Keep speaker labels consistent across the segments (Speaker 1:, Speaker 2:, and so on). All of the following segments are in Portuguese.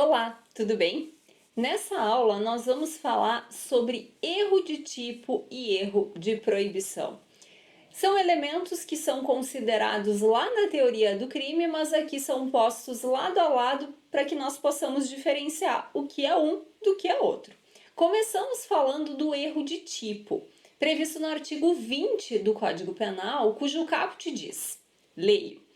Speaker 1: Olá, tudo bem? Nessa aula nós vamos falar sobre erro de tipo e erro de proibição. São elementos que são considerados lá na teoria do crime, mas aqui são postos lado a lado para que nós possamos diferenciar o que é um do que é outro. Começamos falando do erro de tipo, previsto no artigo 20 do Código Penal, cujo caput diz, leio: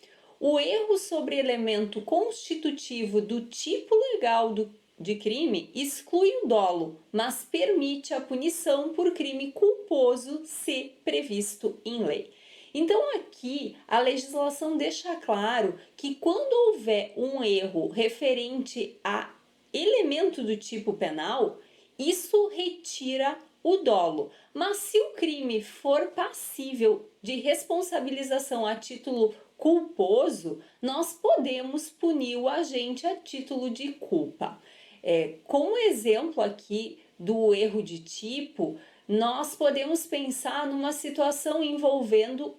Speaker 1: o erro sobre elemento constitutivo do tipo legal de crime exclui o dolo, mas permite a punição por crime culposo se previsto em lei. Então aqui a legislação deixa claro que quando houver um erro referente a elemento do tipo penal, isso retira o dolo. Mas se o crime for passível de responsabilização a título culposo, nós podemos punir o agente a título de culpa. Como exemplo aqui do erro de tipo, nós podemos pensar numa situação envolvendo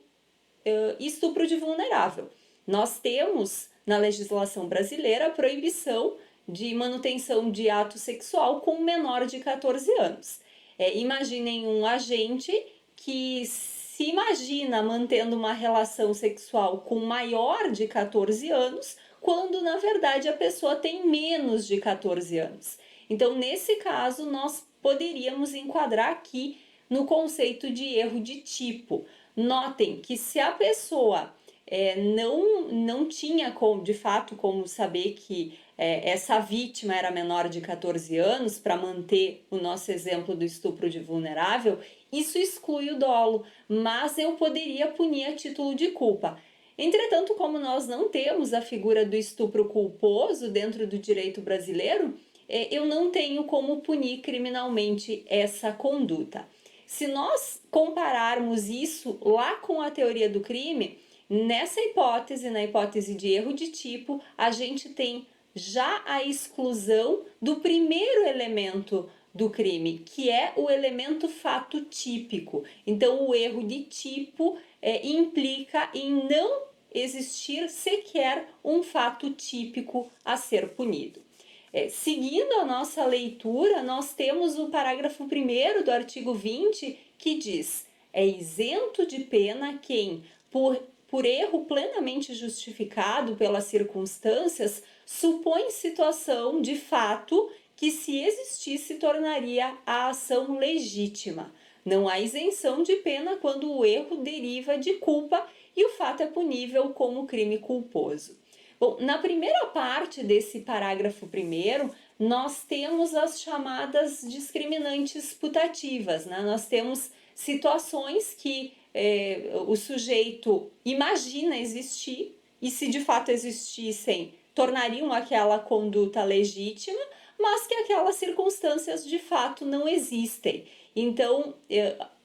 Speaker 1: estupro de vulnerável. Nós temos na legislação brasileira a proibição de manutenção de ato sexual com menor de 14 anos. Imaginem um agente que se imagina mantendo uma relação sexual com maior de 14 anos, quando na verdade a pessoa tem menos de 14 anos. Então, nesse caso, nós poderíamos enquadrar aqui no conceito de erro de tipo. Notem que se a pessoa não tinha de fato como saber que essa vítima era menor de 14 anos, para manter o nosso exemplo do estupro de vulnerável, isso exclui o dolo, mas eu poderia punir a título de culpa. Entretanto, como nós não temos a figura do estupro culposo dentro do direito brasileiro, eu não tenho como punir criminalmente essa conduta. Se nós compararmos isso lá com a teoria do crime, nessa hipótese, na hipótese de erro de tipo, a gente tem já a exclusão do primeiro elemento do crime, que é o elemento fato típico. Então, o erro de tipo implica em não existir sequer um fato típico a ser punido. Seguindo a nossa leitura, nós temos o parágrafo 1º do artigo 20, que diz: é isento de pena quem, por erro plenamente justificado pelas circunstâncias, supõe situação de fato que, se existisse, tornaria a ação legítima. Não há isenção de pena quando o erro deriva de culpa e o fato é punível como crime culposo. Bom, na primeira parte desse parágrafo 1º, nós temos as chamadas discriminantes putativas, né? Nós temos situações que o sujeito imagina existir e, se de fato existissem, tornariam aquela conduta legítima, mas que aquelas circunstâncias de fato não existem. Então,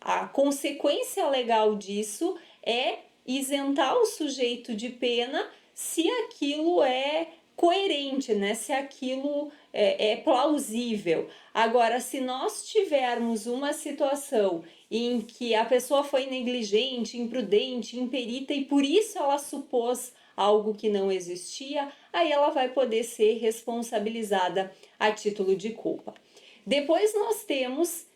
Speaker 1: a consequência legal disso é isentar o sujeito de pena se aquilo é coerente, né? Se aquilo é plausível. Agora, se nós tivermos uma situação em que a pessoa foi negligente, imprudente, imperita e por isso ela supôs algo que não existia, aí ela vai poder ser responsabilizada a título de culpa. Depois nós temos,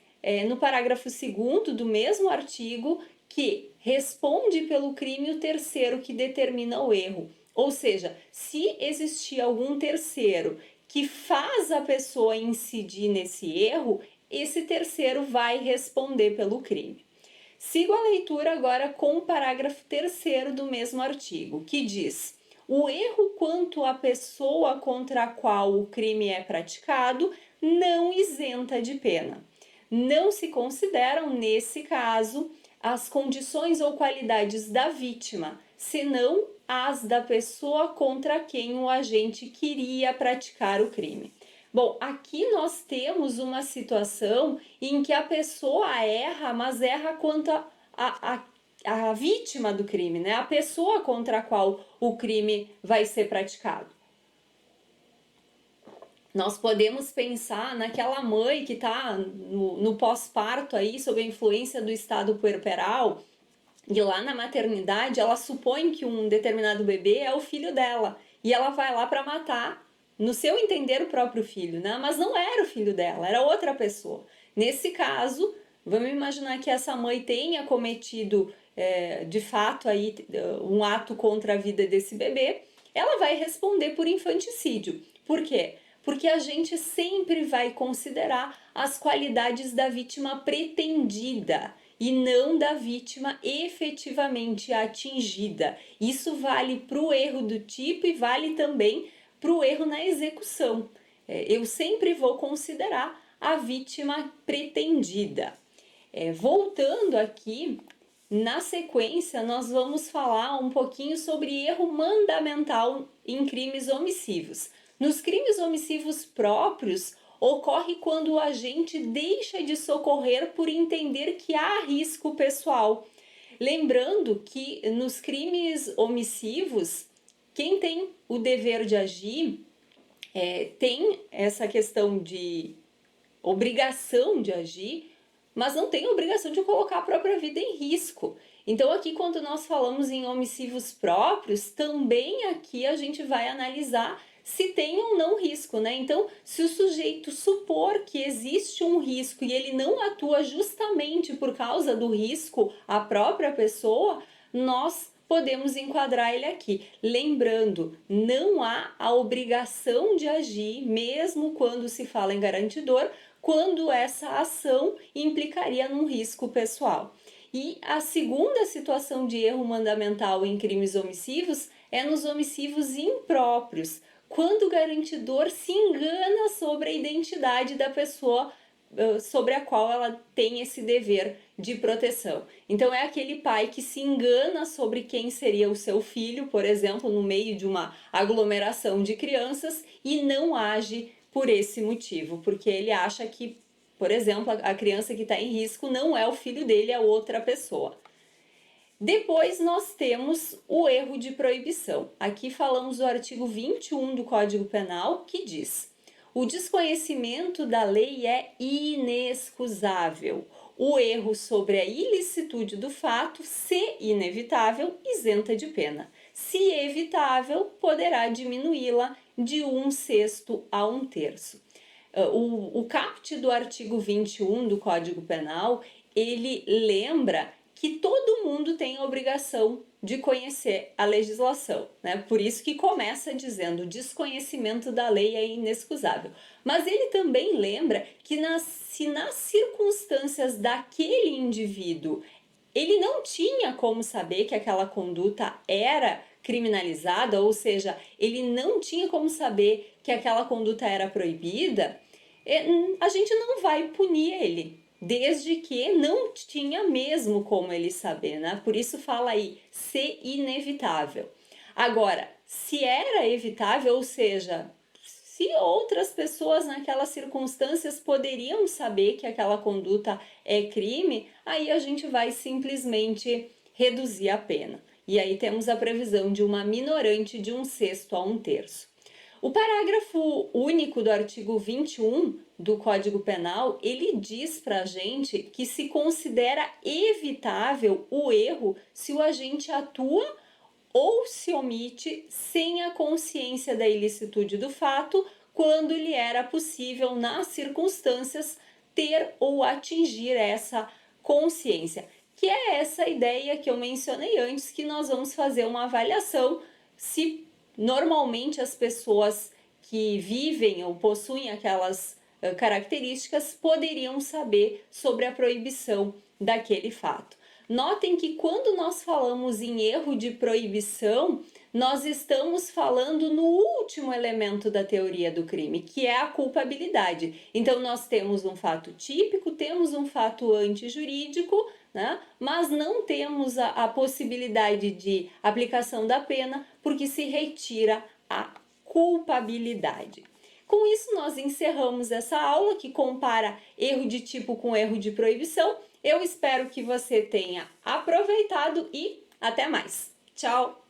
Speaker 1: no parágrafo 2º do mesmo artigo, que responde pelo crime o terceiro que determina o erro. Ou seja, se existir algum terceiro que faz a pessoa incidir nesse erro, esse terceiro vai responder pelo crime. Sigo a leitura agora com o parágrafo 3º do mesmo artigo, que diz: o erro quanto à pessoa contra a qual o crime é praticado não isenta de pena. Não se consideram, nesse caso, as condições ou qualidades da vítima, senão as da pessoa contra quem o agente queria praticar o crime. Bom, aqui nós temos uma situação em que a pessoa erra, mas erra quanto a vítima do crime, né? A pessoa contra a qual o crime vai ser praticado. Nós podemos pensar naquela mãe que está no pós-parto aí, sob a influência do estado puerperal, e lá na maternidade ela supõe que um determinado bebê é o filho dela, e ela vai lá para matar no seu entender, o próprio filho, né? Mas não era o filho dela, era outra pessoa. Nesse caso, vamos imaginar que essa mãe tenha cometido, de fato, aí, um ato contra a vida desse bebê, ela vai responder por infanticídio. Por quê? Porque a gente sempre vai considerar as qualidades da vítima pretendida e não da vítima efetivamente atingida. Isso vale para o erro do tipo e vale também para o erro na execução. Eu sempre vou considerar a vítima pretendida. Voltando aqui, na sequência, nós vamos falar um pouquinho sobre erro mandamental em crimes omissivos. Nos crimes omissivos próprios, ocorre quando o agente deixa de socorrer por entender que há risco pessoal. Lembrando que nos crimes omissivos, quem tem o dever de agir tem essa questão de obrigação de agir, mas não tem obrigação de colocar a própria vida em risco. Então aqui, quando nós falamos em omissivos próprios, também aqui a gente vai analisar se tem ou não risco, né? Então, se o sujeito supor que existe um risco e ele não atua justamente por causa do risco à própria pessoa, nós podemos enquadrar ele aqui. Lembrando, não há a obrigação de agir, mesmo quando se fala em garantidor, quando essa ação implicaria num risco pessoal. E a segunda situação de erro mandamental em crimes omissivos é nos omissivos impróprios, quando o garantidor se engana sobre a identidade da pessoa sobre a qual ela tem esse dever de proteção. Então é aquele pai que se engana sobre quem seria o seu filho, por exemplo, no meio de uma aglomeração de crianças e não age por esse motivo, porque ele acha que, por exemplo, a criança que está em risco não é o filho dele, é outra pessoa. Depois nós temos o erro de proibição. Aqui falamos do artigo 21 do Código Penal, que diz: o desconhecimento da lei é inexcusável. O erro sobre a ilicitude do fato, se inevitável, isenta de pena. Se evitável, poderá diminuí-la de 1/6 a 1/3. O caput do artigo 21 do Código Penal, ele lembra que todo mundo tem a obrigação de conhecer a legislação, né? Por isso que começa dizendo: o desconhecimento da lei é inexcusável. Mas ele também lembra que se nas circunstâncias daquele indivíduo ele não tinha como saber que aquela conduta era criminalizada, ou seja, ele não tinha como saber que aquela conduta era proibida, a gente não vai punir ele, desde que não tinha mesmo como ele saber, né? Por isso fala aí, ser inevitável. Agora, se era evitável, ou seja, se outras pessoas naquelas circunstâncias poderiam saber que aquela conduta é crime, aí a gente vai simplesmente reduzir a pena. E aí temos a previsão de uma minorante de 1/6 a 1/3. O parágrafo único do artigo 21 do Código Penal, ele diz pra gente que se considera evitável o erro se o agente atua ou se omite sem a consciência da ilicitude do fato, quando lhe era possível, nas circunstâncias, ter ou atingir essa consciência. Que é essa ideia que eu mencionei antes, que nós vamos fazer uma avaliação se normalmente as pessoas que vivem ou possuem aquelas características poderiam saber sobre a proibição daquele fato. Notem que quando nós falamos em erro de proibição, nós estamos falando no último elemento da teoria do crime, que é a culpabilidade. Então nós temos um fato típico, temos um fato antijurídico, né? Mas não temos a possibilidade de aplicação da pena porque se retira a culpabilidade. Com isso, nós encerramos essa aula que compara erro de tipo com erro de proibição. Eu espero que você tenha aproveitado e até mais. Tchau!